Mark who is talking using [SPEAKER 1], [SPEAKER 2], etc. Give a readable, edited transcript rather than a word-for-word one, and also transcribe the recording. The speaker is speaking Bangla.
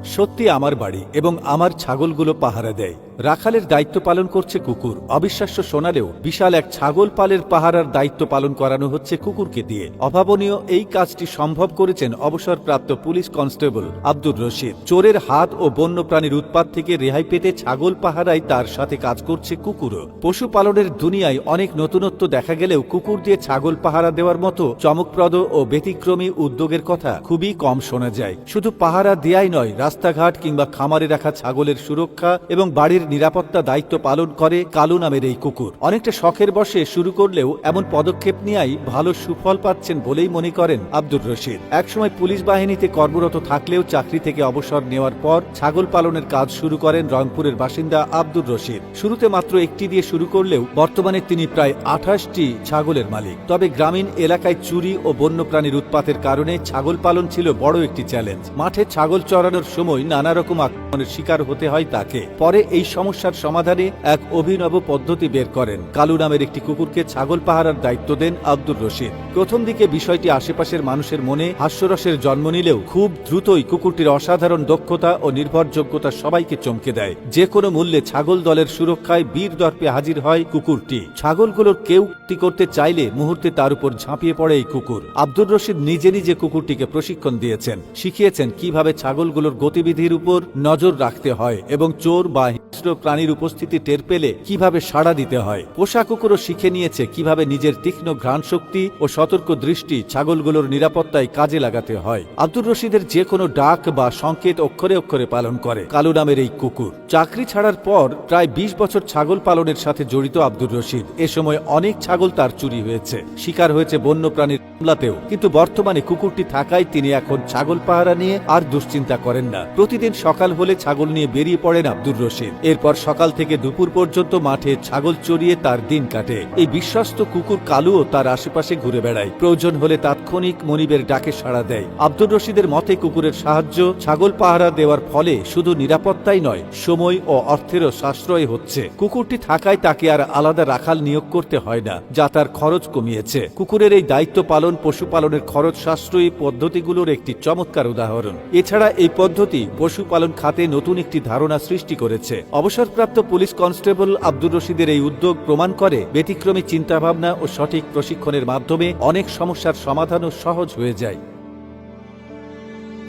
[SPEAKER 1] সত্যি আমার বাড়ি এবং আমার ছাগলগুলো পাহারা দেয়। রাখালের দায়িত্ব পালন করছে কুকুর। অবিশ্বাস্য শোনালেও বিশাল এক ছাগল পালের পাহারার দায়িত্ব পালন করানো হচ্ছে কুকুরকে দিয়ে। অভাবনীয় এই কাজটি সম্ভব করেছেন অবসরপ্রাপ্ত পুলিশ কনস্টেবল আব্দুর রশিদ। চোরের হাত ও বন্যপ্রাণীর উৎপাত থেকে রেহাই পেতে ছাগল পাহারায় তার সাথে কাজ করছে কুকুরও। পশুপালনের দুনিয়ায় অনেক নতুনত্ব দেখা গেলেও কুকুর দিয়ে ছাগল পাহারা দেওয়ার মতো চমকপ্রদ ও ব্যতিক্রমী উদ্যোগের কথা খুবই কম শোনা যায়। শুধু পাহারা দেয়াই নয়, রাস্তাঘাট কিংবা খামারে রাখা ছাগলের সুরক্ষা এবং বাড়ির নিরাপত্তা দায়িত্ব পালন করে কালু নামের এই কুকুর। অনেকটা শখের বশে শুরু করলেও এমন পদক্ষেপ নিয়েই ভালো সুফল পাচ্ছেন বলেই মনে করেন আব্দুর রশিদ। একসময় পুলিশ বাহিনীতে কর্মরত থাকলেও চাকরি থেকে অবসর নেওয়ার পর ছাগল পালনের কাজ শুরু করেন রংপুরের বাসিন্দা আব্দুর রশিদ। শুরুতে মাত্র একটি দিয়ে শুরু করলেও বর্তমানে তিনি প্রায় 28টি ছাগলের মালিক। তবে গ্রামীণ এলাকায় চুরি ও বন্যপ্রাণীর উৎপাতের কারণে ছাগল পালন ছিল বড় একটি চ্যালেঞ্জ। মাঠে ছাগল চড়ানোর সময় নানা রকম আক্রমণের শিকার হতে হয় তাকে। পরে এই সমস্যার সমাধানে এক অভিনব পদ্ধতি বের করেন। কালু নামের একটি কুকুরকে ছাগল পাহারার দায়িত্ব দেন আব্দুর রশিদ। প্রথম দিকে বিষয়টি আশেপাশের মানুষের মনে হাস্যরসের জন্ম নিলেও খুব দ্রুতই কুকুরটির অসাধারণ দক্ষতা ও নির্ভরযোগ্যতা সবাইকে চমকে দেয়। যে কোনো মূল্যে ছাগল দলের সুরক্ষায় বীর দর্পে হাজির হয় কুকুরটি। ছাগলগুলোর কেউ ক্ষতি করতে চাইলে মুহূর্তে তার উপর ঝাঁপিয়ে পড়ে এই কুকুর। আব্দুর রশিদ নিজে নিজে কুকুরটিকে প্রশিক্ষণ দিয়েছেন, শিখিয়েছেন কিভাবে ছাগলগুলোর গতিবিধির উপর নজর রাখতে হয় এবং চোর বা হিংস্র প্রাণীর উপস্থিতি টের পেলে কিভাবে সাড়া দিতে হয়। পোষা কুকুরও শিখে নিয়েছে কিভাবে নিজের তীক্ষ্ণ ঘ্রাণ শক্তি ও সতর্ক দৃষ্টি ছাগলগুলোর নিরাপত্তায় কাজে লাগাতে হয়। আব্দুর রশিদের যে কোনো ডাক বা সংকেত অক্ষরে অক্ষরে পালন করে কালু নামের এই কুকুর। চাকরি ছাড়ার পর প্রায় 20 বছর ছাগল পালনের সাথে জড়িত আব্দুর রশিদ। এ সময় অনেক ছাগল তার চুরি হয়েছে, শিকার হয়েছে বন্যপ্রাণীর হামলাতেও। কিন্তু বর্তমানে কুকুরটি থাকায় তিনি এখন ছাগল পাহারা নিয়ে আর দুশ্চিন্তা করেন না। প্রতিদিন সকাল হলে ছাগল নিয়ে বেরিয়ে পড়েন আব্দুর রশিদ। এরপর সকাল থেকে দুপুর পর্যন্ত মাঠে ছাগল চড়িয়ে তার দিন কাটে। এই বিশ্বস্ত কুকুর কালুও তার আশেপাশে ঘুরে বেড়ায়, প্রয়োজন হলে তাৎক্ষণিক মনিবের ডাকে সাড়া দেয়। আব্দুর রশিদের মতে কুকুরের সাহায্য ছাগল পাহারা দেওয়ার ফলে শুধু নিরাপত্তাই নয়, সময় ও অর্থেরও সাশ্রয় হচ্ছে। কুকুরটি থাকায় তাকে আর আলাদা রাখাল নিয়োগ করতে হয় না, যা তার খরচ কমিয়েছে। কুকুরের এই দায়িত্ব পালন পশুপালনের খরচ সাশ্রয়ী পদ্ধতিগুলোর একটি চমৎকার উদাহরণ। এছাড়া এই পদ্ধতি পশুপালন খাতে নতুন একটি ধারণা সৃষ্টি করেছে। অবসরপ্রাপ্ত পুলিশ কনস্টেবল আব্দুর রশিদের এই উদ্যোগ প্রমাণ করে ব্যতিক্রমী চিন্তাভাবনা ও সঠিক প্রশিক্ষণের মাধ্যমে অনেক সমস্যার সমাধানও সহজ হয়ে যায়।